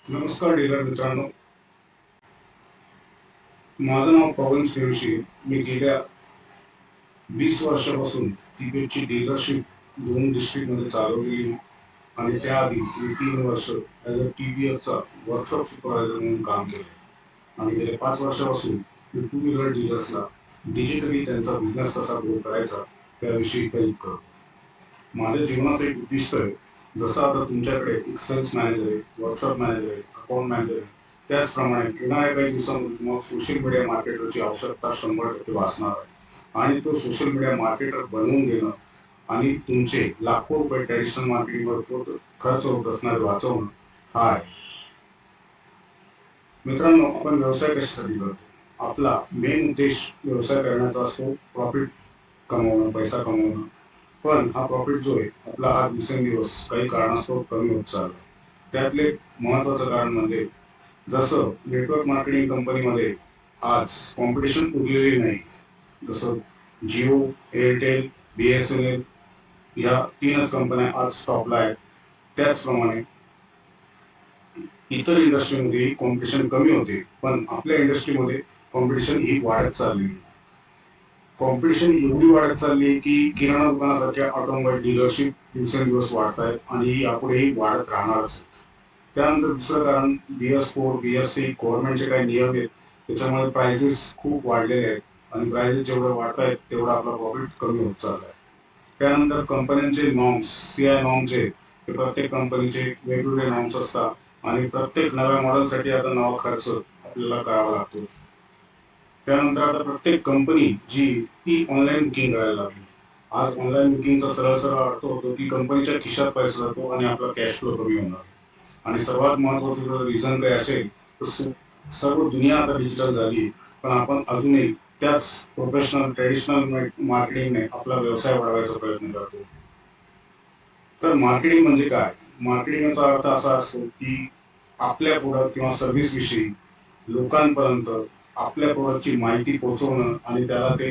नमस्कार डीलर मित्रांनो, माझं नाव पवन सूर्यवंशी. मी गेल्या 20 वर्षापासून टीपीएफची डीलरशिप 2 डिस्ट्रिक्टमध्ये चालवलेली आणि त्याआधी मी 3 वर्ष ॲज अ टीपीएफचा वर्कशॉप सुपरवायझर म्हणून काम केलं आणि गेल्या 5 वर्षापासून मी टू व्हीलर डीलर्सला डिजिटली त्यांचा बिझनेस कसा ग्रो करायचा त्याविषयी हेल्प करतो. माझ्या जीवनाचं एक उद्दिष्ट आहे, जसं आता तुमच्याकडे एक सेल्स मॅनेजर आहे, वर्कशॉप मॅनेजर आहे, अकाउंट मॅनेजर आहे, त्याचप्रमाणे येणाऱ्या काही दिवसांमध्ये तुम्हाला सोशल मीडिया मार्केटरची आवश्यकता 100% भासणार आहे आणि तो सोशल मीडिया मार्केटर बनवून घेणं आणि तुमचे लाखो रुपये ट्रॅडिशनल मार्केटिंगवर खर्च होत असणारे वाचवणं हा आहे. मित्रांनो, आपण व्यवसाय कशासाठी करतो? आपला मेन उद्देश व्यवसाय करण्याचा असतो, प्रॉफिट कमवणं, पैसा कमवणं. पण हा प्रॉफिट जो आहे आपला हा दिवसेंदिवस काही कारणास्तव कमी होत चालला. त्यातले महत्त्वाचं कारण म्हणजे जसं नेटवर्क मार्केटिंग कंपनीमध्ये आज कॉम्पिटिशन उरलेली नाही. जसं जिओ, एअरटेल, BSNL या 3च कंपन्या आज टॉपला आहेत. त्याचप्रमाणे इतर इंडस्ट्रीमध्ये कॉम्पिटिशन कमी होते, पण आपल्या इंडस्ट्रीमध्ये कॉम्पिटिशन ही वाढत चालली. कॉम्पिटिशन एवढी वाढत चालली आहे की किराणा दुकानासारख्या ऑटोमोबाईल डीलरशिप दिवसेंदिवस वाढत आहेत आणि यापुढेही वाढत राहणारच. त्यानंतर दुसरं कारण BS4, BS6 गव्हर्नमेंटचे काही नियम आहेत, त्याच्यामुळे प्राइसेस खूप वाढलेले आहेत आणि प्राइसेस जेवढं वाढत आहेत तेवढा आपला प्रॉफिट कमी होत चालला आहे. त्यानंतर कंपन्यांचे नॉर्म्स, CI नॉर्म्स आहेत, ते प्रत्येक कंपनीचे वेगवेगळे नॉर्म्स असतात आणि प्रत्येक नव्या मॉडेलसाठी आता नवा खर्च आपल्याला करावा लागतो. त्यानंतर आता प्रत्येक कंपनी जी ती ऑनलाईन बुकिंग करायला लागली. आज ऑनलाईन बुकिंगचा सरळ सरळ अर्थ होतो की कंपनीच्या खिशात पैसा जातो आणि आपला कॅश फ्लो कमी होणार. आणि सर्वात महत्त्वाचं जर रिझन काही असेल तर सर्व दुनिया आता डिजिटल झाली, पण आपण अजूनही त्याच प्रोफेशनल ट्रेडिशनल मार्केटिंगने आपला व्यवसाय वाढवायचा प्रयत्न करतो. तर मार्केटिंग म्हणजे काय? मार्केटिंगचा अर्थ असा असतो की आपल्या प्रोडक्ट किंवा सर्व्हिस विषयी लोकांपर्यंत आपल्या प्रोडक्टची माहिती पोहोचवणं आणि त्याला ते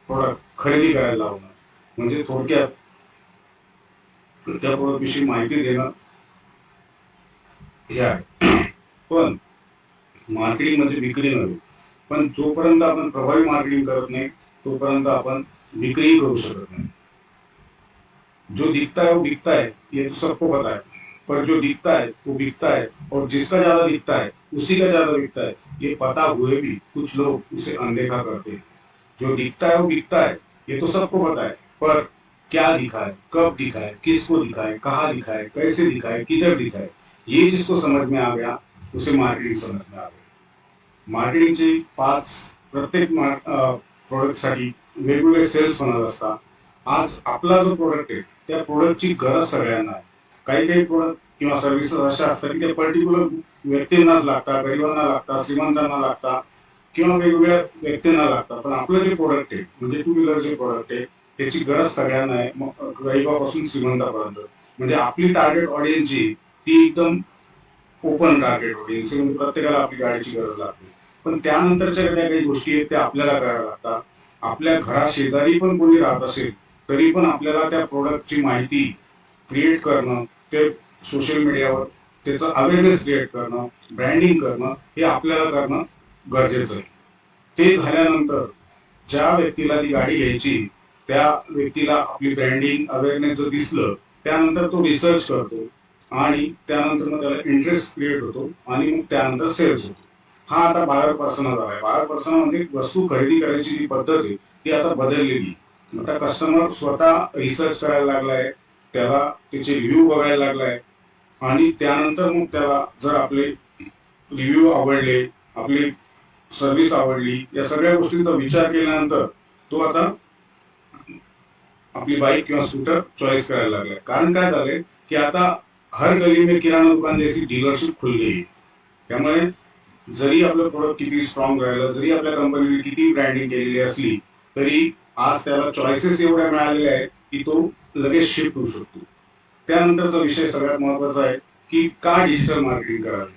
प्रोडक्ट खरेदी करायला लावणं. म्हणजे थोडक्यात त्या प्रोडक्ट विषयी माहिती देणं हे आहे. पण मार्केटिंग म्हणजे विक्री नव्हे. पण जोपर्यंत आपण प्रभावी मार्केटिंग करत नाही तोपर्यंत आपण विक्रीही करू शकत नाही. जो दिखता है वो बिकता है, ये तो सबको पता है, पर जो दिखता है वो बिकता है और जिसका ज्यादा दिखता है उसी का ज्यादा बिकता है, ये पता हुए भी कुछ लोग उसे अनदेखा करते हैं। जो दिखता है वो बिकता है, ये तो सबको पता है, पर क्या दिखा है, कब दिखा है, किसको दिखा है, कहाँ दिखा है, कैसे दिखा है, किधर दिखा है, ये जिसको समझ में आ गया उसे मार्केटिंग समझ में आ गई. मार्केटिंगचे 5 प्रत्येक प्रोडक्टसाठी वेगवेगळे सेल्स बनत असतात. आज आपला जो प्रोडक्ट आहे त्या प्रोडक्टची गरज सगळ्यांना आहे. काही काही प्रोडक्ट किंवा सर्व्हिसेस अशा असतात की त्या पर्टिक्युलर व्यक्तींनाच लागतात, गरिबांना लागतात, श्रीमंतांना लागतात किंवा वेगवेगळ्या व्यक्तींना लागतात. पण आपलं जे प्रोडक्ट आहे म्हणजे टू व्हीलर जे प्रोडक्ट आहे त्याची गरज सगळ्यांना आहे, गरिबापासून श्रीमंतापर्यंत. म्हणजे आपली टार्गेट ऑडियन्स जी ती एकदम ओपन टार्गेट ऑडियन्स, म्हणजे प्रत्येकाला आपली गाडीची गरज लागते. पण त्यानंतरच्या ज्या काही गोष्टी आहेत त्या आपल्याला करायला लागतात. आपल्या घरा शेजारी पण कोणी राहत असेल तरी पण आपल्याला त्या प्रोडक्टची माहिती क्रिएट करणं, ते सोशल मीडियावर त्याचं अवेअरनेस क्रिएट करणं, ब्रँडिंग करणं हे आपल्याला करणं गरजेचं आहे. ते झाल्यानंतर ज्या व्यक्तीला ती गाडी घ्यायची त्या व्यक्तीला आपली ब्रँडिंग अवेअरनेस जर दिसलं त्यानंतर तो रिसर्च करतो आणि त्यानंतर मग त्याला इंटरेस्ट क्रिएट होतो आणि मग त्यानंतर सेल्स होतो. हा आता बायर पर्सना झाला आहे. बायर पर्सना म्हणजे वस्तू खरेदी करायची जी पद्धत आहे ती आता बदललेली. आता कस्टमर स्वतः रिसर्च करायला लागलाय, त्याला त्याचे रिव्ह्यू बघायला लागलाय आणि त्यानंतर मग त्याला जर आपले रिव्ह्यू आवडले, आपली सर्व्हिस आवडली, या सगळ्या गोष्टींचा विचार केल्यानंतर तो आता आपली बाईक किंवा स्कूटर चॉईस करायला लागलाय. कारण काय झालंय की आता हर गली में किराणा दुकान जैसी डीलरशिप खुल गई. त्यामुळे जरी आपलं प्रोडक्ट किती स्ट्रॉंग राहिलं, जरी आपल्या कंपनीने किती ब्रँडिंग केलेली असली तरी आज त्याला चॉईसेस एवढ्या मिळालेल्या आहेत की तो लगेच शिफ्ट होऊ शकतो. त्यानंतरचा विषय सगळ्यात महत्वाचा आहे की का डिजिटल मार्केटिंग करावी.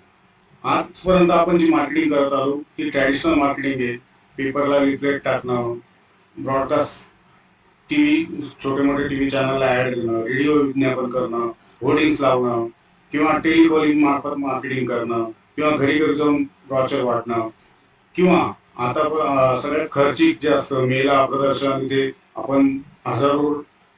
आजपर्यंत आपण जी मार्केटिंग करत आलो ती ट्रॅडिशनल मार्केटिंग आहे. पेपरला लिफलेट टाकणं, ब्रॉडकास्ट टीव्ही, छोटे मोठे टीव्ही चॅनलला ऍड देणं, रेडिओ विज्ञापन करणं, होर्डिंग्स लावणं, किंवा टेलिकॉलिंग मार्फत मार्केटिंग करणं, किंवा घरी घरी जाऊन ब्रॉचर वाटणं, किंवा आता सगळ्यात खर्चिक जे असतं मेला प्रदर्शन, तिथे आपण हजारो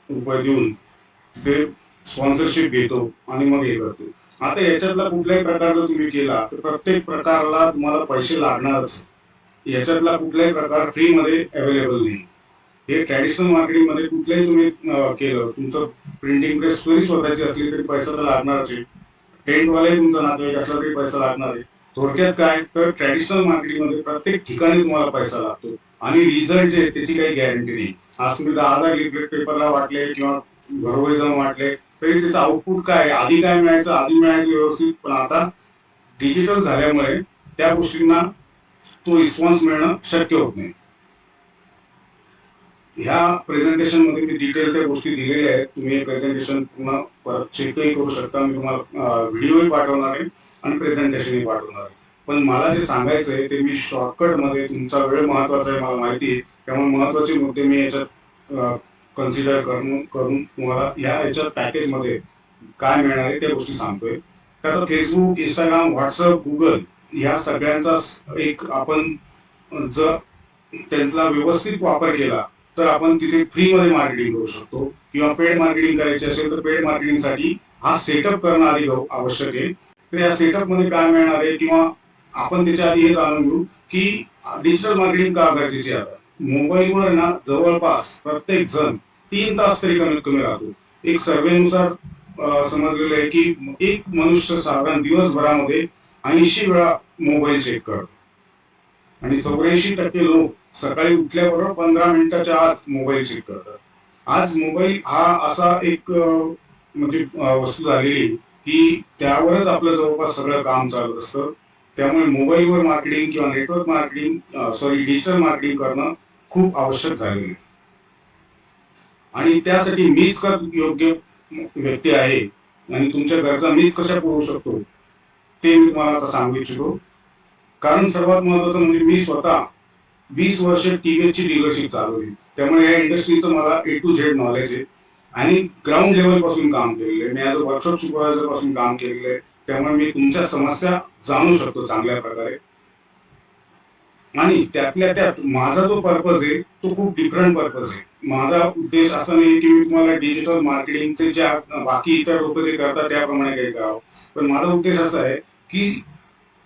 रुपये देऊन तिथे स्पॉन्सरशिप घेतो आणि मग हे करतो. आता याच्यातला कुठल्याही प्रकार जर तुम्ही केला तर प्रत्येक प्रकारला तुम्हाला पैसे लागणारच. याच्यातला कुठलाही प्रकार फ्री मध्ये अवेलेबल नाही. हे ट्रॅडिशनल मार्केटिंग मध्ये कुठल्याही तुम्ही केलं, तुमचं प्रिंटिंग प्रेस जरी स्वतःची असली तरी पैसा तर लागणारच आहे. टेंटवालाही तुमचा नातेवाईक असला तरी पैसा लागणार आहे. थोडक्यात काय तर ट्रॅडिशनल मार्केटिंग मध्ये प्रत्येक ठिकाणी तुम्हाला पैसा लागतो आणि रिझल्ट जे त्याची काही गॅरंटी नाही. आज तुम्ही 10,000 लिटरेट पेपरला वाटले किंवा घरोघरी जाऊन वाटले तरी त्याचं आउटपुट काय, आधी काय मिळायचं, आधी मिळायचं व्यवस्थित, पण आता डिजिटल झाल्यामुळे त्या गोष्टींना तो रिस्पॉन्स मिळणं शक्य होत नाही. ह्या प्रेझेंटेशन मध्ये मी डिटेल त्या गोष्टी दिलेल्या आहेत. तुम्ही हे प्रेझेंटेशन पुन्हा परत चेकही करू शकता. मी तुम्हाला व्हिडिओही पाठवणार आहे आणि प्रेझेंटेशनही पाठवणार आहे. पण मला जे सांगायचं आहे ते मी शॉर्टकट मध्ये, तुमचा वेळ महत्वाचा आहे मला माहिती आहे, त्यामुळे महत्वाचे मुद्दे मी याच्यात कन्सिडर करून तुम्हाला याच्यात पॅकेज मध्ये काय मिळणार आहे त्या गोष्टी सांगतोय. तर फेसबुक, इंस्टाग्राम, व्हॉट्सअप, गुगल या सगळ्यांचा एक आपण जर त्यांचा व्यवस्थित वापर केला तर आपण तिथे फ्री मध्ये मार्केटिंग करू शकतो, किंवा पेड मार्केटिंग करायची असेल तर पेड मार्केटिंग साठी हा सेटअप करणं आधी आवश्यक आहे. तर या सेटअप मध्ये काय मिळणार आहे, किंवा आपण त्याच्या आधी हे जाणून घेऊ की डिजिटल मार्केटिंग का गरजेची आहे. मोबाईलवर ना जवळपास प्रत्येक जण 3 तास तरी कमीत कमी राहतो. एक सर्वेनुसार समजलेलं आहे की एक मनुष्य साधारण दिवसभरामध्ये 80 वेळा मोबाईल चेक करतो आणि 84% लोक सकाळी उठल्याबरोबर 15 मिनिटाच्या आत मोबाईल चेक करतात. आज मोबाईल हा असा एक म्हणजे वस्तू झालेली की त्यावरच आपलं जवळपास सगळं काम चालत असतं. त्यामुळे मोबाईलवर मार्केटिंग किंवा नेटवर्क मार्केटिंग डिजिटल मार्केटिंग करणं खूप आवश्यक झालेलं आहे. आणि त्यासाठी मीच का योग्य व्यक्ती आहे आणि तुमच्या गरजा मीच कशा पुरवू शकतो ते मी तुम्हाला आता सांगू इच्छितो. कारण सर्वात महत्वाचं म्हणजे मी स्वतः 20 वर्ष टीव्हीची डीलरशिप चालवली, त्यामुळे या इंडस्ट्रीचं मला A to Z नॉलेज आहे आणि ग्राउंड लेवल पासून काम केलेलं आहे. मी ॲज अ वर्कशॉप सुपरवायझर पासून काम केलेलं आहे, त्यामुळे मी तुमच्या समस्या जाणू शकतो चांगल्या प्रकारे. आणि त्यातल्या त्यात माझा जो पर्पज आहे तो खूप डिफरंट पर्पज आहे. माझा उद्देश असा नाही की मी तुम्हाला डिजिटल मार्केटिंगचे ज्या बाकी इतर लोक जे करतात त्याप्रमाणे काही करावं, पण माझा उद्देश असा आहे की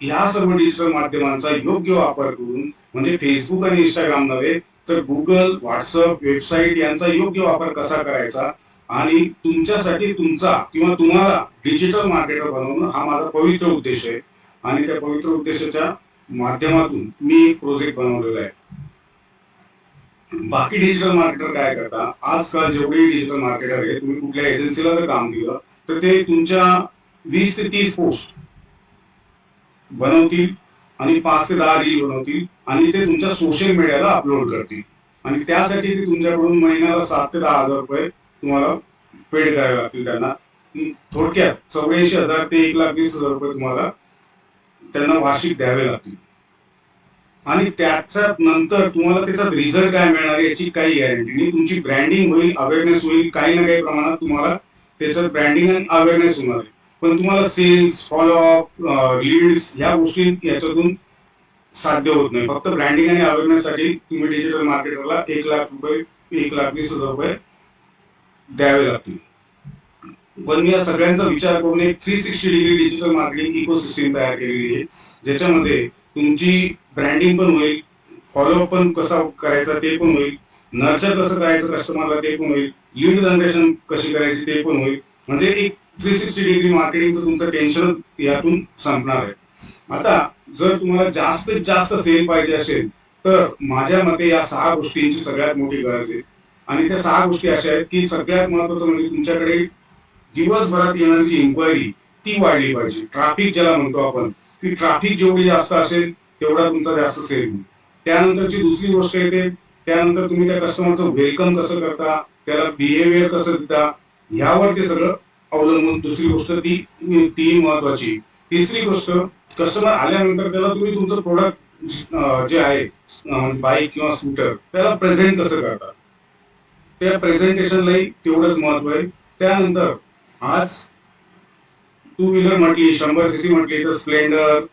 ह्या सर्व डिजिटल माध्यमांचा योग्य वापर करून, म्हणजे फेसबुक आणि इंस्टाग्राम नव्हे तर गुगल, व्हॉट्सअप, वेबसाईट यांचा योग्य वापर कसा करायचा आणि तुमच्यासाठी तुमचा किंवा तुम्हाला डिजिटल मार्केटर बनवणं हा माझा पवित्र उद्देश आहे. आणि त्या पवित्र उद्देशाच्या माध्यमातून मी एक प्रोजेक्ट बनवलेला आहे. बाकी डिजिटल मार्केटर काय करतात, आजकाल जेवढे डिजिटल मार्केटर आहे, तुम्ही कुठल्या एजन्सीला जर काम दिलं तर ते तुमच्या 20 ते 30 पोस्ट बनवतील आणि 5 ते 10 रील बनवतील आणि ते तुमच्या सोशल मीडियाला अपलोड करतील आणि त्यासाठी ते तुमच्याकडून महिन्याला 7 ते 10 हजार रुपये तुम्हाला पेड करावे लागतील त्यांना. थोडक्यात 84,000 ते 1,20,000 रुपये तुम्हाला त्यांना वार्षिक द्यावे लागतील. आणि त्याच्या नंतर तुम्हाला त्याचा रिझल्ट काय मिळणार याची काही गॅरंटी नाही. तुमची ब्रँडिंग होईल, अवेअरनेस होईल, काही ना काही प्रमाणात तुम्हाला त्याचं ब्रँडिंग आणि अवेअरनेस होणार आहे. पण तुम्हाला सेल्स, फॉलोअप, लीड्स ह्या गोष्टी याच्यातून साध्य होत नाही. फक्त ब्रँडिंग आणि अवेअरनेस साठी तुम्ही डिजिटल मार्केटरला 1,00,000 रुपये, 1,20,000 रुपये द्यावे लागतील. पण मी या सगळ्यांचा विचार करून एक 360 डिग्री डिजिटल मार्केटिंग इकोसिस्टीम तयार केलेली आहे, ज्याच्यामध्ये तुमची ब्रँडिंग पण होईल, फॉलोअप पण कसा करायचा ते पण होईल, नर्चर कसं करायचं कस्टमरला ते पण होईल, लीड जनरेशन कशी करायची ते पण होईल. म्हणजे एक 360 डिग्री मार्केटिंगचं तुमचं टेन्शन यातून संपणार आहे. आता जर तुम्हाला जास्तीत जास्त सेल पाहिजे असेल तर माझ्या मते या 6 गोष्टींची सगळ्यात मोठी गरज आहे. आणि त्या 6 गोष्टी अशा आहेत की सगळ्यात महत्वाचं म्हणजे तुमच्याकडे दिवसभरात येणारी जी इन्क्वायरी ती वाढली पाहिजे. ट्रॅफिक ज्याला म्हणतो आपण, ती ट्रॅफिक जेवढी जास्त असेल तेवढा तुमचा जास्त सेल होईल. त्यानंतरची दुसरी गोष्ट येते, त्यानंतर तुम्ही त्या कस्टमरचं वेलकम कसं करता, त्याला बिहेवियर कसं देता, यावर ते सगळं अवलंबून. दुसरी गोष्ट ती महत्वाची. तिसरी गोष्ट, कस्टमर आल्यानंतर त्याला तुम्ही तुमचं प्रोडक्ट जे आहे बाईक किंवा स्कूटर त्याला प्रेझेंट कसं करता, त्या प्रेझेंटेशनलाही तेवढंच महत्व आहे. त्यानंतर आज टू व्हीलर म्हटली 100cc म्हटली तर Splendor,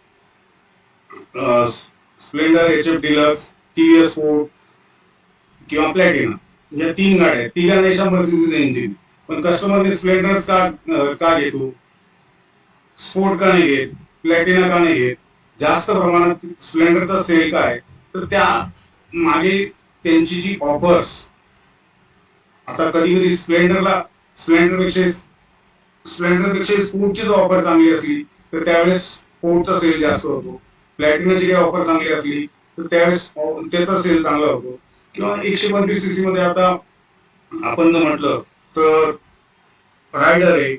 HF deluxe, TVS sport किंवा प्लॅटिना, या 3 गाड्या आहेत. तिघांना 100cc इंजिन, पण कस्टमरने स्प्लेंडर का घेतो, स्पोर्ट का नाही घेत, प्लॅटिना का नाही घेत, जास्त प्रमाणात स्प्लेंडरचा सेल काय, तर त्या मागे त्यांची जी ऑफर्स, आता कधी कधी स्प्लेंडरपेक्षा स्पोर्टची जर ऑफर चांगली असली तर त्यावेळेस स्पोर्टचा सेल जास्त होतो. प्लॅटिनाची काही ऑफर चांगली असली तर त्यावेळेस त्याचा सेल चांगला होतो. किंवा 125cc मध्ये आता आपण जर म्हटलं तर रायडर आहे,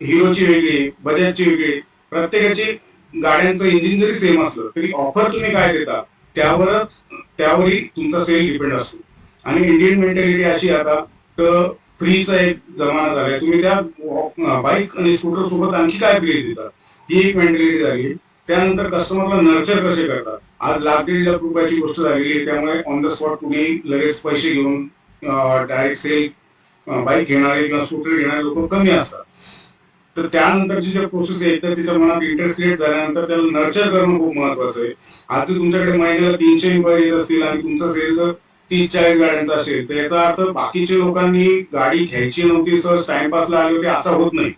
हिरोची वेगळी, बजाजची वेगळी, प्रत्येकाची गाड्यांचं इंजिन जरी सेम असलं तरी ऑफर तुम्ही काय देता त्यावरही तुमचा सेल डिपेंड असतो. आणि इंडियन मेंटॅलिटी अशी आता तर फ्रीचा एक जमाना झालाय, तुम्ही त्या बाईक आणि स्कूटर सोबत आणखी काय फ्री देतात, ही एक मेंटॅलिटी झाली. त्यानंतर कस्टमरला नर्चर कसे करतात, आज लाख 1.5 लाख रुपयाची गोष्ट झालेली आहे, त्यामुळे ऑन द स्पॉट तुम्ही लगेच पैसे घेऊन डायरेक्ट सेल बाईक घेणारे किंवा स्कूटर घेणारे लोक कमी असतात. तर त्यानंतरची जे प्रोसेस आहे तर त्याच्या मनात इंटरेस्ट क्रिएट झाल्यानंतर त्याला नर्चर करणं खूप महत्वाचं आहे. आज जर तुमच्याकडे महिन्याला 300 इन्क्वायरी येत असतील आणि तुमचा सेल जर 30-40 गाड्यांचा असेल तर याचा अर्थ बाकीच्या लोकांनी गाडी घ्यायची नव्हती, सहज टाइमपासला आले होते असा होत नाही.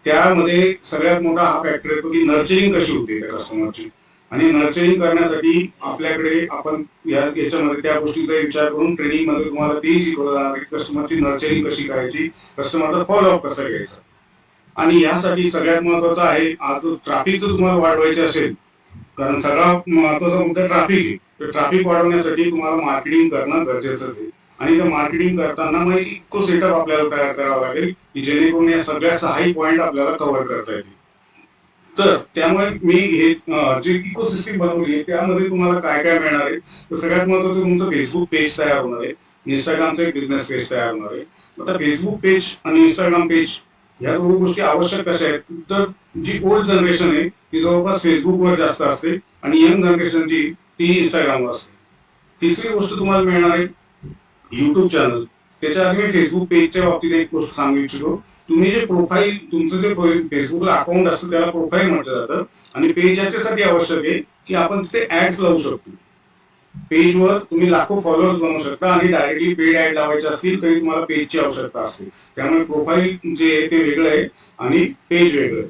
त्यामध्ये सगळ्यात मोठा हा फॅक्टर येतो की नर्चरिंग कशी होते त्या कस्टमरची. आणि नर्चरिंग करण्यासाठी आपल्याकडे आपण याच्यामध्ये त्या गोष्टीचा विचार करून ट्रेनिंग मध्ये तुम्हाला तेही शिकवलं जाणार की कस्टमरची नर्चरिंग कशी करायची, कस्टमरचा फॉलोअप कसा घ्यायचा. आणि यासाठी सगळ्यात महत्वाचं आहे, आज ट्रॅफिक जर तुम्हाला वाढवायचे असेल, कारण सगळा महत्वाचा मुद्दा ट्रॅफिक आहे, तर ट्रॅफिक वाढवण्यासाठी तुम्हाला मार्केटिंग करणं गरजेचं आहे. आणि त्या मार्केटिंग करताना मग इको सेटअप आपल्याला तयार करावा लागेल की जेणेकरून या सगळ्या 6 पॉईंट आपल्याला कव्हर करता येतील. तर त्यामुळे मी हे जे इकोसिस्टीम बनवली आहे त्यामध्ये तुम्हाला काय काय मिळणार आहे, तर सगळ्यात महत्वाचं तुमचं फेसबुक पेज तयार होणार आहे, इंस्टाग्रामचं एक बिझनेस पेज तयार होणार आहे. आता फेसबुक पेज आणि इंस्टाग्राम पेज ह्या दोन गोष्टी आवश्यक कशा आहेत, तर जी ओल्ड जनरेशन आहे ती जवळपास फेसबुकवर जास्त असते आणि यंग जनरेशन जी ती इंस्टाग्रामवर असते. तिसरी गोष्ट तुम्हाला मिळणार आहे युट्यूब चॅनल. त्याच्या आधी मी फेसबुक पेजच्या बाबतीत एक गोष्ट सांगू इच्छितो. तुम्ही जे प्रोफाईल, तुमचं जे फेसबुकला अकाउंट असतं त्याला प्रोफाईल म्हटलं जातं, आणि पेज याच्यासाठी आवश्यक आहे की आपण तिथे ऍड्स लावू शकतो. पेजवर तुम्ही लाखो फॉलोअर्स बनवू शकता आणि डायरेक्टली पेड ऍड लावायचे असतील तरी तुम्हाला पेजची आवश्यकता असते. त्यामुळे प्रोफाईल जे आहे ते वेगळं आहे आणि पेज वेगळं आहे.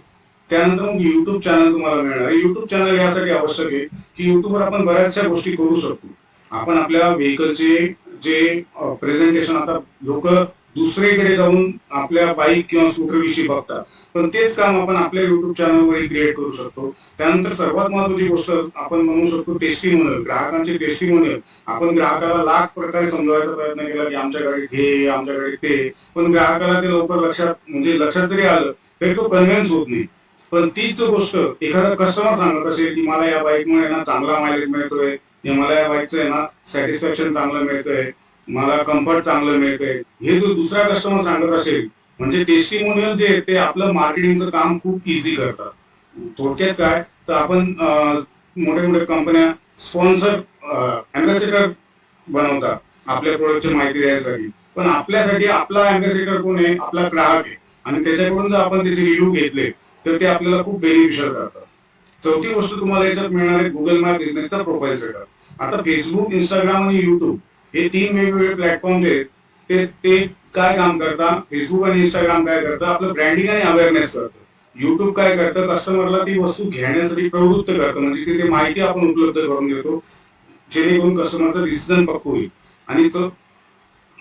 त्यानंतर मग युट्यूब चॅनल तुम्हाला मिळणार आहे. युट्यूब चॅनल यासाठी आवश्यक आहे की युट्यूबवर आपण बऱ्याचशा गोष्टी करू शकतो. आपण आपल्या व्हेकलचे जे प्रेझेंटेशन, आता लोक दुसरीकडे जाऊन आपल्या बाईक किंवा स्कूटर विषयी बघतात, पण तेच काम आपण आपल्या युट्यूब चॅनलवर क्रिएट करू शकतो. त्यानंतर सर्वात महत्वाची गोष्ट आपण म्हणू शकतो टेस्टिमोनियल, ग्राहकांचे टेस्टिमोनियल. आपण ग्राहकाला लाख प्रकारे समजवायचा प्रयत्न केला की आमच्या गाडीत हे, आमच्या गाडीत ते, पण ग्राहकाला ते लवकर लक्षात जरी आलं तरी तो कन्व्हिन्स होत नाही. पण तीच गोष्ट एखादा कस्टमर सांगत असेल की मला या बाईकमुळे ना चांगला मायलेज मिळतोय, मला या बाईकचं आहे ना सॅटिस्फॅक्शन चांगलं मिळतंय, मला कम्फर्ट चांगलं मिळतंय, हे जो दुसरा कस्टमर सांगत असेल, म्हणजे टेस्टिमोनियल जे आहे ते आपलं मार्केटिंगचं काम खूप इझी करतात. थोडक्यात काय, तर आपण मोठे मोठे कंपन्या स्पॉन्सर अँबॅसेडर बनवतात आपल्या प्रोडक्टची माहिती द्यायसाठी, पण आपल्यासाठी आपला अँबॅसेडर कोण आहे, आपला ग्राहक आहे. आणि त्याच्याकडून जर आपण त्याचे रिव्ह्यू घेतले तर ते आपल्याला खूप बेनिफिशियल करतात. चौथी गोष्ट तुम्हाला याच्यात मिळणार आहे गुगल मॅप बिझनेसचा प्रोफाईल सेटअप. आता फेसबुक, इंस्टाग्राम आणि युट्यूब हे 3 वेगवेगळे प्लॅटफॉर्म जे आहेत ते काय काम करतात, फेसबुक आणि इंस्टाग्राम काय करतं, आपलं ब्रँडिंग आणि अवेअरनेस करतं. युट्यूब काय करतं, कस्टमरला ती वस्तू घेण्यासाठी प्रवृत्त करतं, म्हणजे तिथे माहिती आपण उपलब्ध करून देतो जेणेकरून कस्टमरचा डिसिजन पक्क होईल. आणि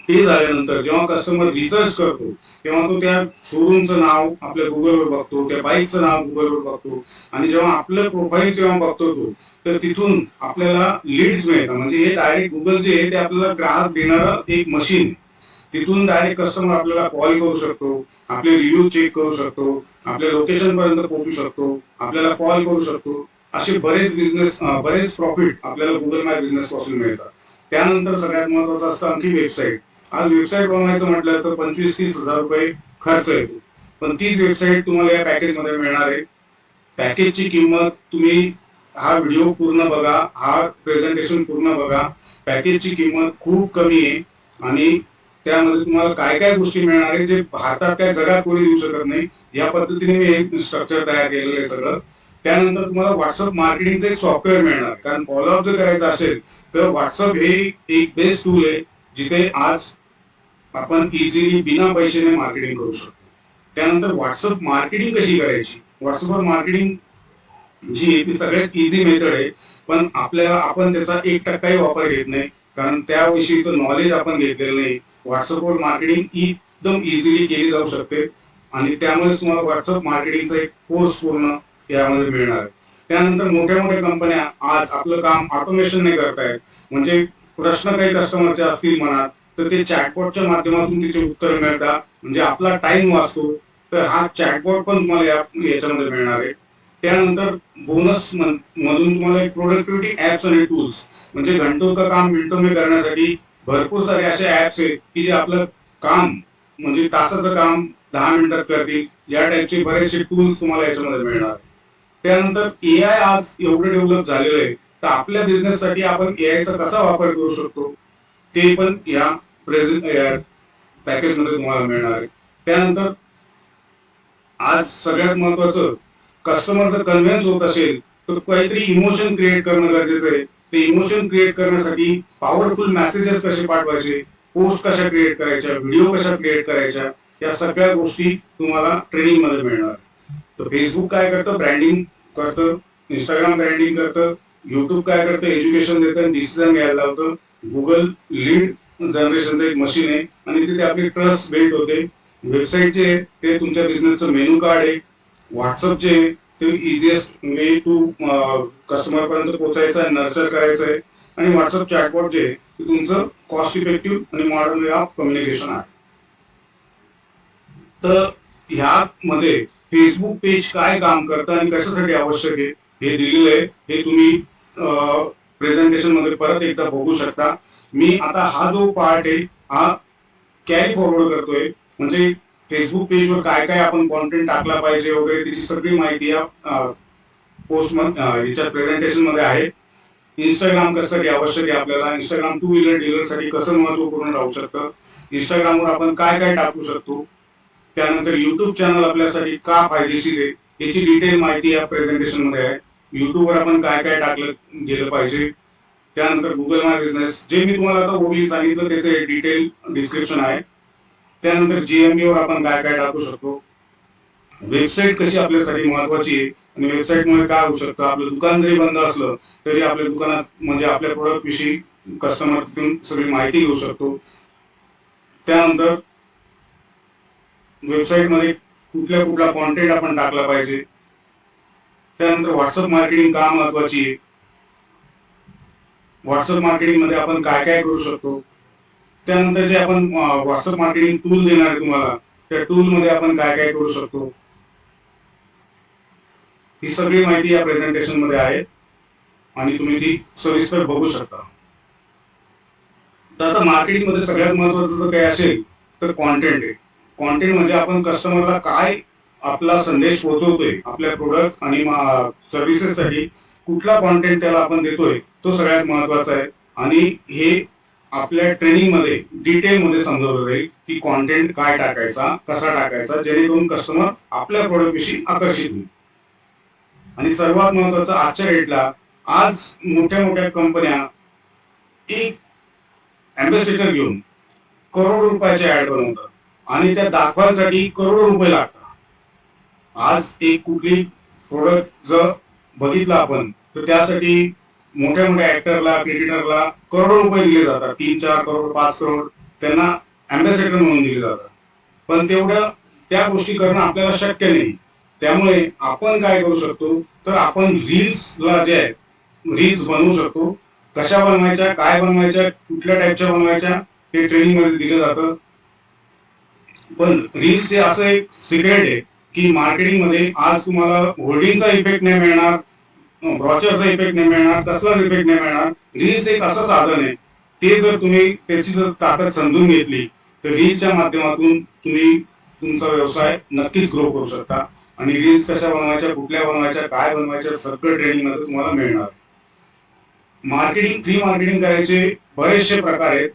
ते झाल्यानंतर जेव्हा कस्टमर रिसर्च करतो तेव्हा तो त्या शोरूमचं नाव आपल्या गुगलवर बघतो, त्या बाईकचं नाव गुगलवर बघतो, आणि जेव्हा आपलं प्रोफाईल तेव्हा बघतो तो, तर तिथून आपल्याला लीड्स मिळतात. म्हणजे हे डायरेक्ट गुगल जे आहे ते आपल्याला ग्राहक देणारं एक मशीन. तिथून डायरेक्ट कस्टमर आपल्याला कॉल करू शकतो, आपले रिव्ह्यू चेक करू शकतो, आपल्या लोकेशन पर्यंत पोहोचू शकतो, आपल्याला कॉल करू शकतो. असे बरेच प्रॉफिट आपल्याला गुगल मॅप बिझनेस पासून मिळतात. त्यानंतर सगळ्यात महत्वाचं असतं आणखी वेबसाईट. आज वेबसाईट बनवायचं म्हटलं तर 25-30 हजार रुपये खर्च येतो, पण तीच वेबसाईट तुम्हाला या पॅकेज मध्ये मिळणार आहे. पॅकेजची किंमत, तुम्ही हा व्हिडिओ पूर्ण बघा, हा प्रेझेंटेशन पूर्ण बघा, पॅकेजची किंमत खूप कमी आहे आणि त्यामध्ये तुम्हाला काय काय गोष्टी मिळणार आहे जे भारतात काय जगात कोणी देऊ शकत नाही, या पद्धतीने मी एक स्ट्रक्चर तयार केलेलं आहे सगळं. त्यानंतर तुम्हाला व्हॉट्सअप मार्केटिंगचं एक सॉफ्टवेअर मिळणार, कारण फॉलोअप जर करायचं असेल तर व्हॉट्सअप हे एक बेस्ट टूल आहे, जिथे आज आपण इझिली बिना पैशाने मार्केटिंग करू शकतो. त्यानंतर व्हॉट्सअप मार्केटिंग कशी करायची, व्हॉट्सअपवर मार्केटिंग जी आहे ती सगळ्यात इझी मेथड आहे, पण आपण त्याचा 1%ही वापर घेत नाही, कारण त्याविषयीचं नॉलेज आपण घेतलेलं नाही. व्हॉट्सअपवर मार्केटिंग एकदम इझिली केली जाऊ शकते आणि त्यामुळे तुम्हाला व्हॉट्सअप मार्केटिंगचा एक कोर्स पूर्ण यामध्ये मिळणार आहे. त्यानंतर मोठ्या मोठ्या कंपन्या आज आपलं काम ऑटोमेशनने करतायत, म्हणजे प्रश्न काही कस्टमरचे असतील मनात तर ते चॅटबॉटच्या माध्यमातून तिचे उत्तर मिळतात, म्हणजे आपला टाइम वाचतो. तर हा चॅटबॉट पण तुम्हाला याच्यामध्ये मिळणार आहे. त्यानंतर बोनस मधून तुम्हाला एक प्रोडक्टिव्हिटी ऍप्स आणि टूल्स, म्हणजे घंटों का काम मिनिटों में करण्यासाठी भरपूर सारे असे ऍप्स आहेत की जे आपलं काम म्हणजे तासाचं काम 10 मिनिटात करतील, या टाईपचे बरेचसे टूल्स तुम्हाला याच्यामध्ये मिळणार. त्यानंतर एआय आज एवढं डेव्हलप झालेलं आहे, तर आपल्या बिझनेससाठी आपण एआयचा कसा वापर करू शकतो ते पण या प्रेझेंट पॅकेज मध्ये तुम्हाला मिळणार आहे. त्यानंतर आज सगळ्यात महत्वाचं, कस्टमर जर कन्व्हिन्स होत असेल तर काहीतरी इमोशन क्रिएट करणं गरजेचं आहे. ते इमोशन क्रिएट करण्यासाठी पॉवरफुल मेसेजेस कसे पाठवायचे, पोस्ट कशा क्रिएट करायच्या, व्हिडिओ कशा क्रिएट करायच्या, या सगळ्या गोष्टी तुम्हाला ट्रेनिंग मध्ये मिळणार. तर फेसबुक काय करतं, ब्रँडिंग करतं. इंस्टाग्राम ब्रँडिंग करतं. युट्यूब काय करतं, एज्युकेशन देतं, डिसिजन घ्यायला लावतं. गुगल लीड जनरेशनचं एक मशीन आहे आणि तिथे आपली ट्रस्ट बिल्ड होते. वेबसाईट जे आहे ते तुमच्या बिझनेसचं मेनू कार्ड आहे. व्हॉट्सअप जे आहे ते इझिएस्ट वे टू कस्टमर पर्यंत पोहोचायचं आहे, नर्चर करायचं आहे. आणि व्हॉट्सअप चॅटबॉट जे आहे ते तुमचं कॉस्ट इफेक्टिव्ह आणि मॉडर्न वे ऑफ कम्युनिकेशन आहे. तर ह्यामध्ये फेसबुक पेज काय काम करतं आणि कशासाठी आवश्यक आहे हे दिलेलं आहे. हे तुम्ही प्रेझेंटेशन मध्ये परत एकदा बघू शकता. मी आता हा जो पार्ट आहे हा कॅरी फॉरवर्ड करतोय, म्हणजे फेसबुक पेजवर काय काय आपण कॉन्टेंट टाकला पाहिजे वगैरे त्याची सगळी माहिती या पोस्ट याच्या प्रेझेंटेशन मध्ये आहे. इंस्टाग्राम कशासाठी आवश्यक आहे आपल्याला, इंस्टाग्राम टू व्हीलर डीलरसाठी कसं महत्वपूर्ण राहू शकतं, इंस्टाग्रामवर आपण काय काय टाकू शकतो. त्यानंतर युट्यूब चॅनल आपल्यासाठी का फायदेशीर आहे याची डिटेल माहिती या प्रेझेंटेशन मध्ये आहे. युट्यूबवर आपण काय काय टाकलं गेलं पाहिजे. त्यानंतर गुगल माय बिझनेस, जे मी तुम्हाला आता ओबी सांगितलं त्याचे डिटेल डिस्क्रिप्शन आहे. त्यानंतर जीएमबी वर आपण काय काय टाकू शकतो. वेबसाईट कशी आपल्यासाठी महत्वाची आहे आणि वेबसाईटमुळे काय होऊ शकतं, आपलं दुकान जरी बंद असलं तरी आपल्या दुकानात म्हणजे आपल्या प्रोडक्ट विषयी कस्टमर तिथून सगळी माहिती घेऊ शकतो. त्यानंतर वेबसाईट मध्ये कुठला कॉन्टेंट आपण टाकला पाहिजे. त्यानंतर व्हॉट्सअप मार्केटिंग का महत्वाची आहे, व्हॉट्सअप मार्केटिंग मध्ये आपण काय काय करू शकतो. त्यानंतर जे आपण व्हॉट्सअप मार्केटिंग टूल देणार आहे तुम्हाला, त्या टूल मध्ये आपण काय काय करू शकतो, ही सगळी माहिती या प्रेझेंटेशन मध्ये आहे आणि तुम्ही ती सविस्तर बघू शकता. तर आता मार्केटिंग मध्ये सगळ्यात महत्वाचं जर काही असेल तर कॉन्टेंट आहे. कॉन्टेंट म्हणजे आपण कस्टमरला काय आपला संदेश पोहोचवतोय, आपल्या प्रोडक्ट आणि सर्व्हिसेस साठी कुठला कॉन्टेंट त्याला आपण देतोय तो सगळ्यात महत्वाचा आहे. आणि हे आपल्या ट्रेनिंग मध्ये डिटेल मध्ये समजवलं जाईल की कॉन्टेंट काय टाकायचा, कसा टाकायचा, जेणेकरून कस्टमर आपल्या प्रोडक्ट विषयी आकर्षित होईल. आणि सर्वात महत्वाचं आजच्या डेटला, आज मोठ्या मोठ्या कंपन्या एक अँबॅसेडर घेऊन करोड रुपयाचे ऍड बनवतात आणि त्या दाखवायसाठी करोड रुपये लागतात. आज एक कुठली प्रोडक्ट जर बघितला आपण तर त्यासाठी मोठ्या मोठ्या ऍक्टरला, क्रिकेटरला करोड रुपये दिले जातात, 3-4 करोड 5 करोड त्यांना अँबॅसेडर म्हणून दिले जातात. पण तेवढ्या त्या गोष्टी करणं आपल्याला शक्य नाही. त्यामुळे आपण काय करू शकतो तर आपण रील्सला जे आहे रील्स बनवू शकतो. कशा बनवायच्या, काय बनवायच्या, कुठल्या टाईपच्या बनवायच्या हे ट्रेनिंग मध्ये दिलं जातं. पण रील्स हे असं एक सिक्रेट आहे की मार्केटिंग मध्ये आज तुम्हाला होल्डिंगचा इफेक्ट नाही मिळणार, ब्रॉचरचा इफेक्ट नाही मिळणार, कसलाच इफेक्ट नाही मिळणार. रील्स एक असं साधन आहे, ते जर तुम्ही त्याची जर ताकद समजून घेतली तर रील्सच्या माध्यमातून तुम्ही तुमचा व्यवसाय नक्कीच ग्रो करू शकता. आणि रील्स कशा बनवायच्या, कुठल्या बनवायच्या, काय बनवायच्या सगळं ट्रेनिंग मध्ये तुम्हाला मिळणार. मार्केटिंग, फ्री मार्केटिंग करायचे बरेचसे प्रकार आहेत.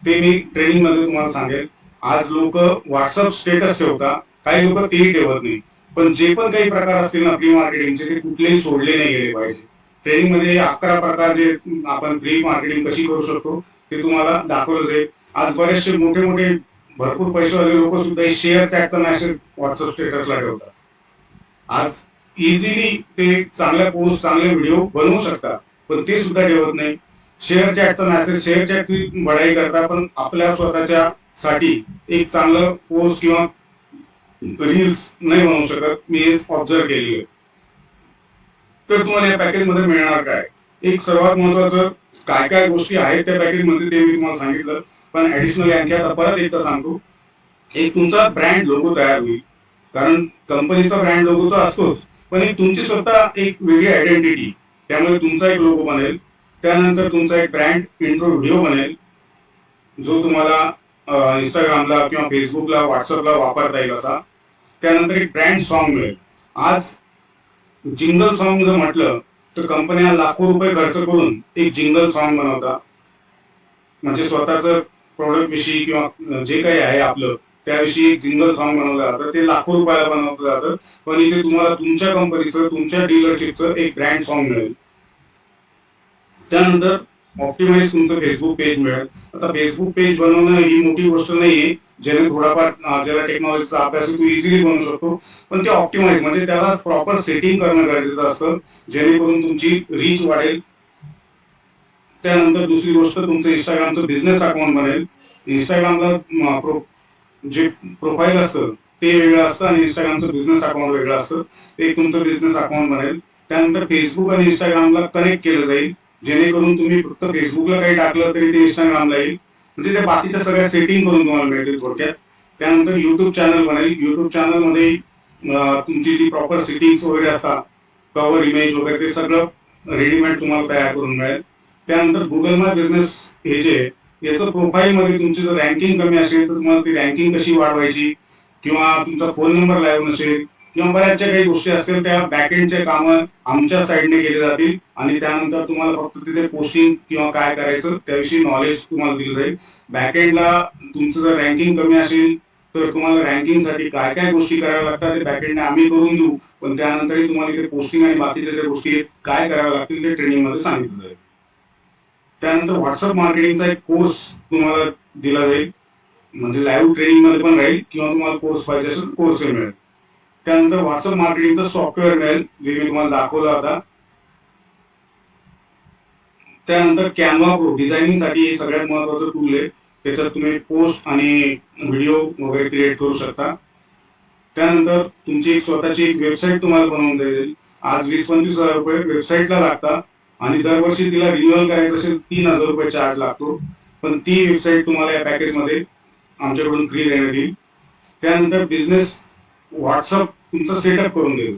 ते मी ट्रेनिंग मध्ये तुम्हाला सांगेल. आज लोक व्हॉट्सअप स्टेटस ठेवतात, काही लोक तेही ठेवत नाही. पण जे पण काही प्रकार असतील ना प्री मार्केटिंगचे, ते कुठलेही सोडले नाही गेले पाहिजे. ट्रेनिंग मध्ये 11 प्रकार जे आपण प्री मार्केटिंग कशी करू शकतो ते तुम्हाला दाखवलं जाईल. आज बरेचसे मोठे मोठे भरपूर पैसेवाले लोक सुद्धा शेअर चॅटचा मेसेज व्हॉट्सअप स्टेटसला ठेवतात. आज इझिली ते चांगल्या पोस्ट चांगले व्हिडिओ बनवू शकतात, पण ते सुद्धा ठेवत नाही. शेअर चॅटचा मेसेज शेअर चॅटची बढाई करता, पण आपल्या स्वतःच्या साठी एक चांगलं पोस्ट किंवा रील्स नाही बनवू शकत. मी हे ऑब्झर्व केलेली आहे. तर तुम्हाला या पॅकेज मध्ये मिळणार काय, एक सर्वात महत्वाचं काय काय गोष्टी आहेत त्या पॅकेज मध्ये ते मी तुम्हाला सांगितलं. पण ऍडिशनल आणखी आता परत एकदा सांगतो, एक तुमचा ब्रँड लोगो तयार होईल. कारण कंपनीचा ब्रँड लोगो तर असतोच, पण एक तुमची स्वतः एक वेगळी आयडेंटिटी, त्यामुळे तुमचा एक लोगो बनेल. त्यानंतर तुमचा एक ब्रँड इंट्रो व्हिडिओ बनेल, जो तुम्हाला इंस्टाग्रामला किंवा फेसबुकला व्हॉट्सअपला वापरता येईल असा. त्यानंतर एक ब्रँड सॉन्ग मिळेल. आज जिंगल सॉन्ग जर म्हटलं तर कंपन्या लाखो रुपये खर्च करून एक जिंगल सॉन्ग बनवतात. म्हणजे स्वतःच प्रोडक्ट विषयी किंवा जे काही आहे आपलं त्याविषयी एक जिंगल सॉन्ग बनवलं जातं, ते लाखो रुपयाला बनवलं जातं. पण इथे तुम्हाला तुमच्या कंपनीचं तुमच्या डीलरशिपचं एक ब्रँड सॉन्ग मिळेल. त्यानंतर ऑप्टिमाइज तुमचं फेसबुक पेज मिळेल. आता फेसबुक पेज बनवणं ही मोठी गोष्ट नाहीये, ज्याने थोडाफार ज्याला टेक्नॉलॉजीचा अभ्यास तो इझिली बनवू शकतो. पण ते ऑप्टिमाइज म्हणजे त्याला प्रॉपर सेटिंग करणं गरजेचं असतं, जेणेकरून तुमची रीच वाढेल. त्यानंतर दुसरी गोष्ट, तुमचं इंस्टाग्रामचं बिझनेस अकाउंट बनेल. इंस्टाग्रामला जे प्रोफाईल असतं ते वेगळं असतं आणि इंस्टाग्रामचं बिझनेस अकाउंट वेगळं असतं. ते तुमचं बिझनेस अकाउंट बनेल. त्यानंतर फेसबुक आणि इंस्टाग्रामला कनेक्ट केलं जाईल, जेणेकरून तुम्ही फक्त फेसबुकला काही टाकलं तरी ते इंस्टाग्रामला येईल. म्हणजे त्या बाकीच्या सगळ्या सेटिंग करून तुम्हाला मिळतील थोडक्यात. त्यानंतर युट्यूब चॅनल बनेल. युट्यूब चॅनलमध्ये तुमची जी प्रॉपर सेटिंग्स वगैरे असतात, कव्हर इमेज वगैरे ते सगळं रेडीमेड तुम्हाला तयार करून मिळेल. त्यानंतर गुगल माय बिझनेस हे जे याचं प्रोफाईलमध्ये तुमची जर रँकिंग कमी असेल तर तुम्हाला ती रँकिंग कशी वाढवायची, किंवा तुमचा फोन नंबर लाईव्ह नसेल किंवा बऱ्याचशा काही गोष्टी असतील, त्या बॅकएंडचे कामं आमच्या साईडने केले जातील. आणि त्यानंतर तुम्हाला फक्त तिथे पोस्टिंग किंवा काय करायचं त्याविषयी नॉलेज तुम्हाला दिलं जाईल. बॅकएंडला तुमचं जर रँकिंग कमी असेल तर तुम्हाला रँकिंगसाठी काय काय गोष्टी कराव्या लागतात ते बॅकएंडने आम्ही करून देऊ. पण त्यानंतरही तुम्हाला इथे पोस्टिंग आणि बाकीच्या ज्या गोष्टी काय कराव्या लागतील ते ट्रेनिंगमध्ये सांगितलं जाईल. त्यानंतर व्हॉट्सअप मार्केटिंगचा एक कोर्स तुम्हाला दिला जाईल, म्हणजे लाईव्ह ट्रेनिंग मध्ये पण राहील किंवा तुम्हाला कोर्स पाहिजे असेल कोर्स मिळेल. त्यानंतर व्हॉट्सअप मार्केटिंगचं सॉफ्टवेअर मिळेल, जे मी तुम्हाला दाखवलं आता. त्यानंतर कॅनवा प्रो डिझायनिंगसाठी हे सगळ्यात महत्वाचं टूल आहे. त्याच्यात तुम्ही पोस्ट आणि व्हिडिओ वगैरे क्रिएट करू शकता. त्यानंतर तुमची एक स्वतःची एक वेबसाईट तुम्हाला बनवून देईल. आज 20-25 हजार रुपये वेबसाईटला लागतात आणि दरवर्षी तिला रिन्युअल करायचं असेल 3,000 रुपये चार्ज लागतो. पण ती वेबसाईट तुम्हाला या पॅकेजमध्ये आमच्याकडून फ्री देण्यात येईल. त्यानंतर बिझनेस व्हॉट्सअप तुमचं सेटअप करून देईल.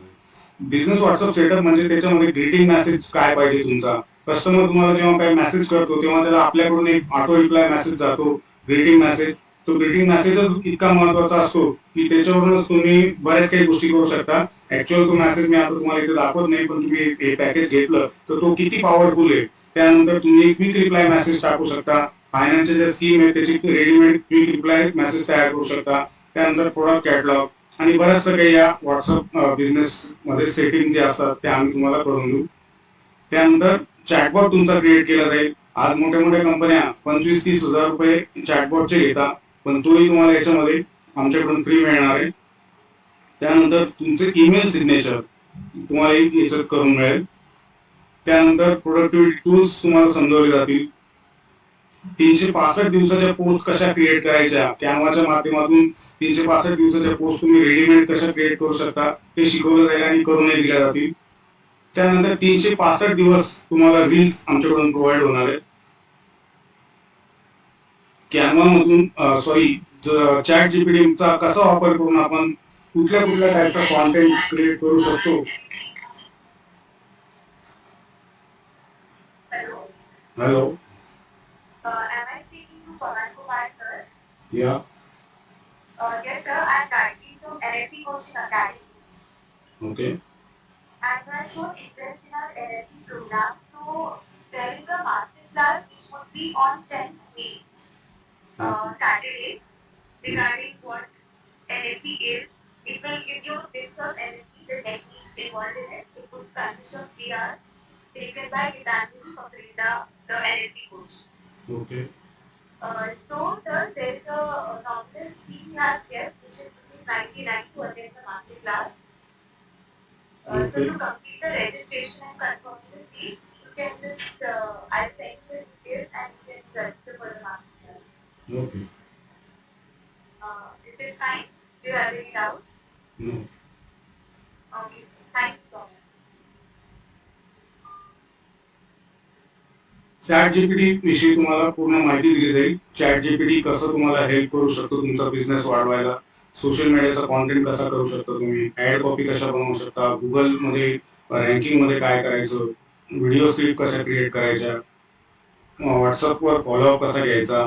बिझनेस व्हॉट्सअप सेटअप म्हणजे त्याच्यामध्ये ग्रीटिंग मेसेज काय पाहिजे तुमचा. कस्टमर तुम्हाला जेव्हा काही मेसेज करतो तेव्हा त्याला आपल्याकडून एक ऑटो रिप्लाय मेसेज जातो, ग्रीटिंग मेसेज. तो ग्रीटिंग मेसेजच इतका महत्वाचा असतो की त्याच्यावरूनच तुम्ही बऱ्याच काही गोष्टी करू शकता. ऍक्च्युअल तो मेसेज मी आता तुम्हाला इथे दाखवत नाही, पण तुम्ही हे पॅकेज घेतलं तर तो किती पॉवरफुल आहे. त्यानंतर तुम्ही क्विक रिप्लाय मेसेज टाकू शकता. फायनान्सच्या ज्या स्कीम आहे त्याची रेडीमेड क्विक रिप्लाय मेसेज तयार करू शकता. त्यानंतर प्रोडक्ट कॅटलॉग आणि बरंचसं काही या व्हॉट्सअप बिझनेस मध्ये सेटिंग जे असतात ते आम्ही तुम्हाला करून देऊ. त्यानंतर चॅटबॉट तुमचा क्रिएट केला जाईल. आज मोठ्या मोठ्या कंपन्या 25-30 हजार रुपये चॅटबॉटचे घेतात, पण तोही तुम्हाला याच्यामध्ये आमच्याकडून फ्री मिळणार आहे. त्यानंतर तुमचे ईमेल सिग्नेचर तुम्हाला याच्यात करून मिळेल. त्यानंतर प्रोडक्टिव्हिटी टूल्स तुम्हाला समजवले जातील. 365 दिवसाच्या पोस्ट कशा क्रिएट करायच्या, कॅनवाच्या माध्यमातून 365 दिवसाच्या पोस्ट तुम्ही रेडीमेड कशा क्रिएट करू शकता ते शिकवलं जाईल आणि करूनही दिल्या जातील. त्यानंतर 365 दिवस तुम्हाला रील्स आमच्याकडून प्रोव्हाइड होणार आहेत. कॅनवा मधून चॅट जीपीटीचा कसा वापर करून आपण कुठल्या कुठल्या टाईपचा कॉन्टेंट क्रिएट करू शकतो. Hello. Am I speaking to Pawan Kumar, sir? Yeah. Yes, sir. I'm currently from NLP Coaching Academy. Okay. And I showed interest in our NLP program, so there is a master class which would be on 10th May. Saturday regarding what NLP is. It will give you tips on NLP, the techniques involved in it. It would consist of 3 hours taken by Gitanjali Fakrida, the NLP course. Okay. So, sir, there is a nominal fee we have kept, which is ₹99 to attend the monthly class. So, to complete the registration and confirm the fee, you can just, I'll send you the details and you can register for the monthly class. Okay. Is it fine? Do you have any doubts? No. Okay, thank you so much. Chat GPT विषयी तुम्हाला पूर्ण माहिती दिली जाईल. Chat GPT कसं तुम्हाला help करू शकतो तुमचा बिझनेस वाढवायला, सोशल मीडियाचा कॉन्टेंट कसा करू शकता तुम्ही, ऍड कॉपी कशा बनवू शकता, गुगल मध्ये रँकिंग मध्ये काय करायचं, व्हिडिओ स्क्रिप्ट कशा क्रिएट करायच्या, व्हॉट्सअपवर फॉलोअप कसा घ्यायचा,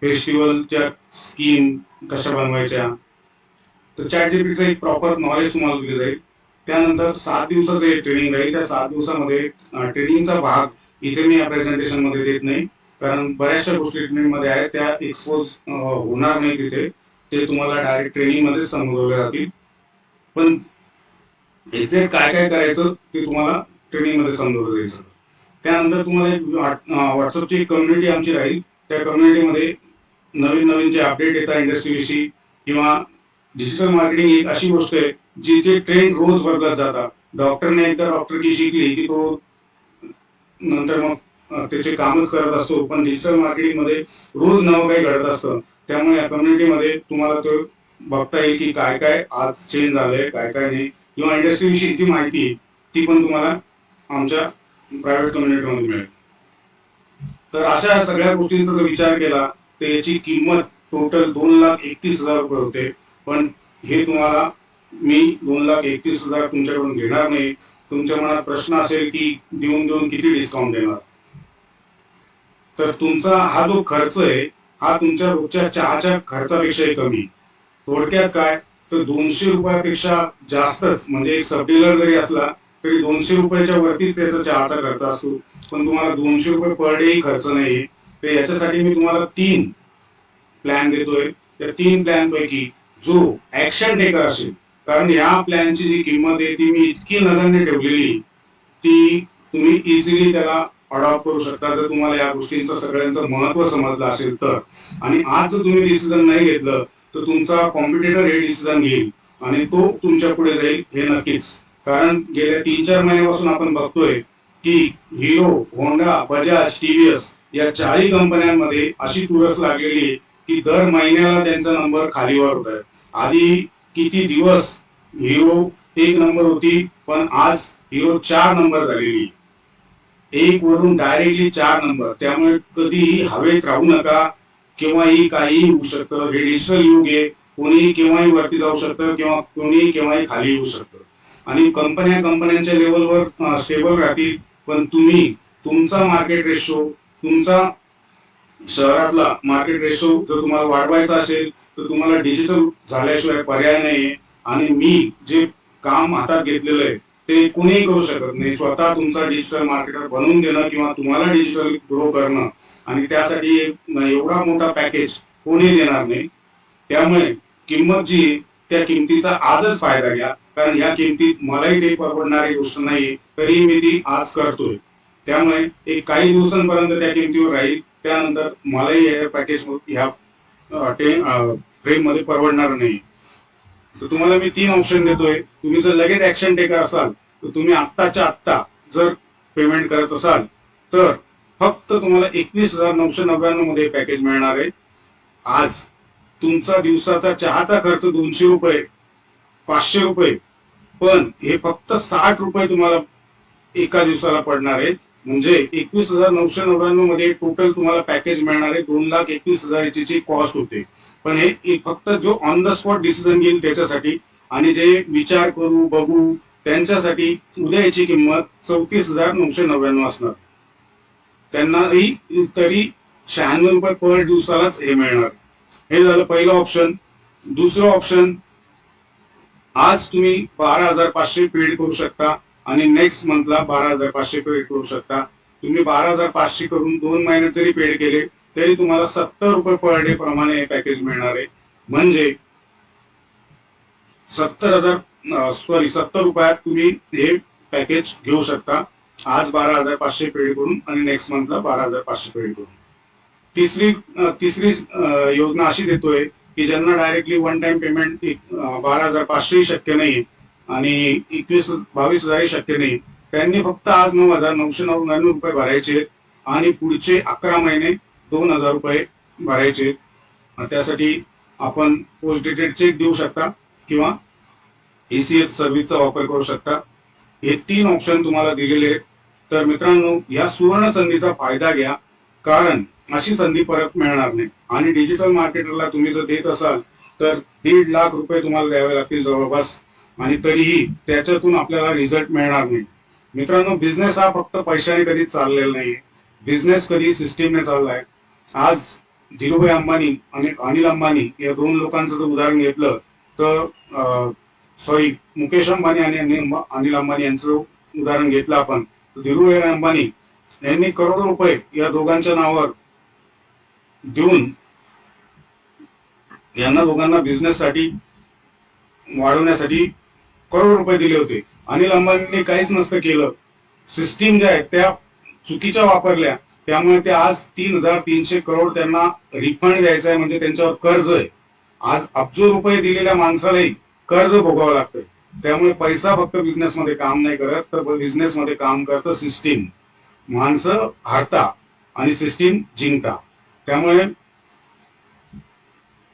फेस्टिवलच्या स्कीम कशा बनवायच्या. तर चॅट जीपीटीचं एक प्रॉपर नॉलेज तुम्हाला दिलं जाईल. त्यानंतर 7 दिवसाचं एक ट्रेनिंग राहील. त्या 7 दिवसामध्ये ट्रेनिंगचा भाग इथे मी या प्रेझेंटेशन मध्ये देत नाही, कारण बऱ्याचशा गोष्टी ट्रेनिंग मध्ये आहेत त्या एक्सपोज होणार नाही तिथे. ते तुम्हाला डायरेक्ट ट्रेनिंग मध्ये समजवले जातील. पण एक्झॅक्ट काय काय करायचं ते तुम्हाला ट्रेनिंग मध्ये समजवलं जाईल. त्यानंतर तुम्हाला एक व्हॉट्सअपची एक कम्युनिटी आमची राहील. त्या कम्युनिटीमध्ये नवीन नवीन जे अपडेट येतात इंडस्ट्रीविषयी किंवा डिजिटल मार्केटिंग एक अशी गोष्ट आहे जिचे ट्रेंड रोज बदलत जातात. डॉक्टरने एकदा डॉक्टरकी शिकली की तो नंतर मग त्याचे कामच करत असतो, पण डिजिटल मार्केटिंग मध्ये रोज नवं काही घडत असतं. त्यामुळे या कम्युनिटीमध्ये तुम्हाला तो बघता येईल की काय काय आज चेंज झालंय, काय काय नाही, किंवा इंडस्ट्रीविषयीची माहिती ती पण तुम्हाला आमच्या प्रायव्हेट कम्युनिटीमध्ये मिळेल. तर अशा सगळ्या गोष्टींचा जर विचार केला तर याची किंमत टोटल 2,31,000 रुपये होते. पण हे तुम्हाला मी 2,31,000 तुमच्याकडून घेणार नाही. तुमच्या मनात प्रश्न असेल की देऊन देऊन किती डिस्काउंट देणार, तर तुमचा हा जो खर्च आहे हा तुमच्या रोजच्या चहाच्या खर्चापेक्षाही कमी. थोडक्यात काय तर 200 रुपयापेक्षा जास्तच, म्हणजे एक सब डीलर जरी असला तरी 200 रुपयाच्या वरतीच त्याचा चहाचा खर्च असतो. पण तुम्हाला 200 रुपये पर डे खर्च नाही. तर याच्यासाठी मी तुम्हाला 3 प्लॅन देतोय. त्या 3 प्लॅन पैकी जो ऍक्शन टेकर असेल, कारण या प्लॅनची जी किंमत आहे ती मी इतकी नगण्य ठेवलेली, ती तुम्ही इझिली त्याला अडॉप्ट करू शकता जर तुम्हाला या गोष्टींचं सगळ्यांचं महत्व समजलं असेल तर. आणि आज जर तुम्ही डिसिजन नाही घेतलं तर तुमचा कॉम्पिटिटर हे डिसिजन घेईल आणि तो तुमच्या पुढे जाईल हे नक्कीच. कारण गेल्या 3-4 महिन्यापासून आपण बघतोय की हिरो, होंडा, बजाज, टीव्हीएस या 4ही कंपन्यांमध्ये अशी तुरस लागलेली की दर महिन्याला त्यांचा नंबर खालीवर होत आहे. आधी किती दिवस हिरो 1 नंबर होती, पण आज हिरो 4 नंबर झालेली. 1 वरून डायरेक्टली 4 नंबर. त्यामुळे कधीही हवेत राहू नका. केव्हाही काही होऊ शकतं. हे डिजिटल युग आहे. कोणीही केव्हाही वरती जाऊ शकतं किंवा कोणीही केव्हाही खाली येऊ शकतं. आणि कंपन्यांच्या लेवलवर स्टेबल राहतील, पण तुम्ही तुमचा मार्केट रेशो, तुमचा शहरातला मार्केट रेशो जर तुम्हाला वाढवायचा असेल तर तुम्हाला डिजिटल झाल्याशिवाय पर्याय नाहीये. आणि मी जे काम हातात घेतलेलं आहे ते कुणीही करू शकत नाही. स्वतः तुमचा डिजिटल मार्केटर बनवून देणं किंवा तुम्हाला डिजिटल ग्रो करणं, आणि त्यासाठी एवढा मोठा पॅकेज कोणी देणार नाही. त्यामुळे किंमत जी त्या किमतीचा आजच फायदा घ्या, कारण या किमतीत मलाही ते परवडणारी गोष्ट नाही तरी मी ती आज करतोय. त्यामुळे एक काही दिवसांपर्यंत त्या किमतीवर राहील. त्यानंतर मलाही या पॅकेज ह्या फ्रेम मध्ये परवडणार नाही. तर तुम्हाला मी 3 ऑप्शन देतोय. तुम्ही जर लगेच ऍक्शन टेकर असाल तर तुम्ही आत्ताच्या आत्ता जर पेमेंट करत असाल तर फक्त तुम्हाला 21,999 मध्ये पॅकेज मिळणार आहे. आज तुमचा दिवसाचा चहाचा खर्च 200 रुपये, 500 रुपये, पण हे फक्त 60 रुपये तुम्हाला एका दिवसाला पडणार आहे. म्हणजे 21,999 मध्ये टोटल तुम्हाला पॅकेज मिळणार आहे. 2,21,000 ची कॉस्ट होते. पण हे फक्त जो ऑन द स्पॉट डिसिजन घेईल त्याच्यासाठी, आणि जे विचार करू बघू त्यांच्यासाठी उद्या याची किंमत 34,999 असणार. त्यांनाही तरी 96 रुपये पर दिवसालाच हे मिळणार. हे झालं पहिलं ऑप्शन. दुसरं ऑप्शन, आज तुम्ही 12,500 पेड करू शकता आणि नेक्स्ट मंथला 12,500 पेड करू शकता. तुम्ही 12,500 करून 2 महिन्यात जरी पेड केले तरी तुम्हाला 70 रुपये पर डे प्रमाणे हे पॅकेज मिळणार आहे. म्हणजे 70 रुपयात तुम्ही हे पॅकेज घेऊ शकता. आज 12,500 पेड करून आणि नेक्स्ट मंथला 12,500 पेड करून. तिसरी योजना अशी देतोय की ज्यांना डायरेक्टली वन टाइम पेमेंट 12,500 शक्य नाही आणि 22,000 शक्य नाही, त्यांनी फक्त आज 9,999 रुपये भरायचे आणि पुढचे 11 महिने 2,000 रुपये भरायचे. त्यासाठी आपण पोस्ट डेटेड चेक देऊ शकता किंवा ACH सर्व्हिसचा वापर करू शकता. हे 3 ऑप्शन तुम्हाला दिलेले आहेत. तर मित्रांनो, या सुवर्ण संधीचा फायदा घ्या, कारण अशी संधी परत मिळणार नाही. आणि डिजिटल मार्केटरला तुम्ही जर देत असाल तर 1.5 लाख रुपये तुम्हाला द्यावे लागतील जवळपास, आणि तरीही त्याच्यातून आपल्याला रिझल्ट मिळणार नाही. मित्रांनो, बिझनेस हा फक्त पैशाने कधीच चाललेला नाही. बिझनेस कधी सिस्टीमने चाललाय. आज धीरूभाई अंबानी आणि अनिल अंबानी या 2 लोकांचं जर उदाहरण घेतलं तर मुकेश अंबानी आणि अनिल अंबानी यांचं उदाहरण घेतलं आपण, धीरूभाई अंबानी यांनी करोडो रुपये या दोघांच्या नावावर देऊन यांना दोघांना बिझनेस साठी वाढवण्यासाठी करोड रुपये दिले होते. अनिल अंबानींनी काहीच नसतं केलं. सिस्टीम ज्या आहेत त्या चुकीच्या वापरल्या, त्यामुळे ते आज 3,300 करोड त्यांना रिफंड द्यायचा आहे. म्हणजे त्यांच्यावर कर्ज आहे. आज अब्जो रुपये दिलेल्या माणसालाही कर्ज भोगावं लागतंय. त्यामुळे पैसा फक्त बिझनेस मध्ये काम नाही करत, तर बिझनेस मध्ये काम करतं सिस्टीम. माणसं हारता आणि सिस्टीम जिंकता. त्यामुळे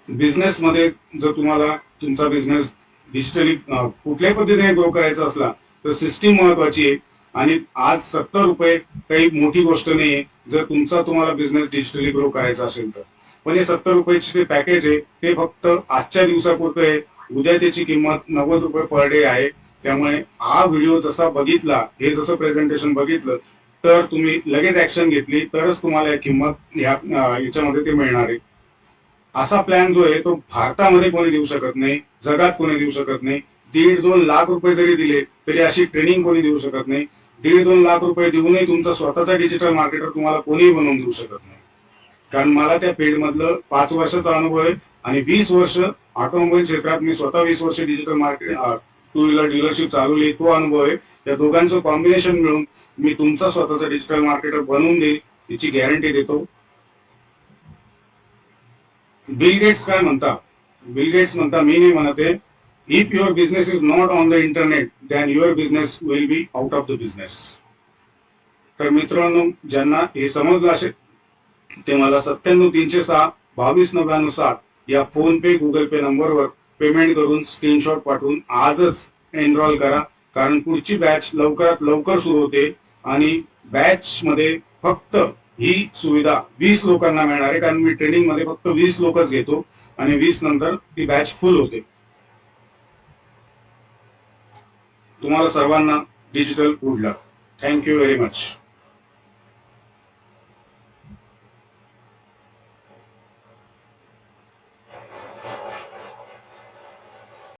बिझनेस मध्ये जर तुम्हाला तुमचा बिझनेस डिजिटली कुठल्याही पद्धतीने ग्रो करायचा असला तर सिस्टीम महत्वाची आहे. आणि आज 70 रुपये काही मोठी गोष्ट नाही जर तुम्हाला बिझनेस डिजिटली ग्रो करायचा असेल तर. पण हे 70 रुपयाचे जे पॅकेज आहे ते फक्त आजच्या दिवसापुरतं आहे. उद्या त्याची किंमत 90 रुपये पर डे आहे. त्यामुळे हा व्हिडिओ जसा बघितला, हे जसं प्रेझेंटेशन बघितलं, तर तुम्ही लगेच ऍक्शन घेतली तरच तुम्हाला किंमत याच्यामध्ये ते मिळणार आहे. असा प्लॅन जो आहे तो भारतामध्ये कोणी देऊ शकत नाही, जगात कोणी देऊ शकत नाही. 1.5-2 लाख रुपये जरी दिले तरी अशी ट्रेनिंग कोणी देऊ शकत नाही. 1.5-2 लाख रुपये देऊनही तुमचा स्वतःचा डिजिटल मार्केटर तुम्हाला कोणीही बनवून देऊ शकत नाही. कारण मला त्या फील्ड मधलं 5 वर्षाचा अनुभव आहे आणि 20 वर्ष ऑटोमोबाईल क्षेत्रात मी स्वतः 20 वर्ष डिजिटल मार्केट 2 व्हीलर डीलरशिप चालवली, तो अनुभव आहे. या दोघांचं कॉम्बिनेशन मिळून मी तुमचा स्वतःचा डिजिटल मार्केटर बनवून देईल याची गॅरंटी देतो. बिल गेट्स काय म्हणता? बिल गेट्स म्हणता, मी नाही म्हणते, if your business is not on the internet then your business will be out of the business. तर मित्रांनो, ज्यांना हे समजलं असेल ते मला 97-306-2299 या फोन पे गुगल पे नंबरवर पेमेंट करून स्क्रीनशॉट पाठवून आजच एनरोल करा. कारण पुढची बॅच लवकरात लवकर सुरू होते आणि बॅच मध्ये फक्त ही सुविधा 20 लोकांना मिळणार आहे. कारण मी ट्रेनिंग मध्ये फक्त 20 लोकच घेतो आणि 20 नंतर ती बॅच फुल होते. तुम्हाला सर्वांना digital good luck. Thank you very much.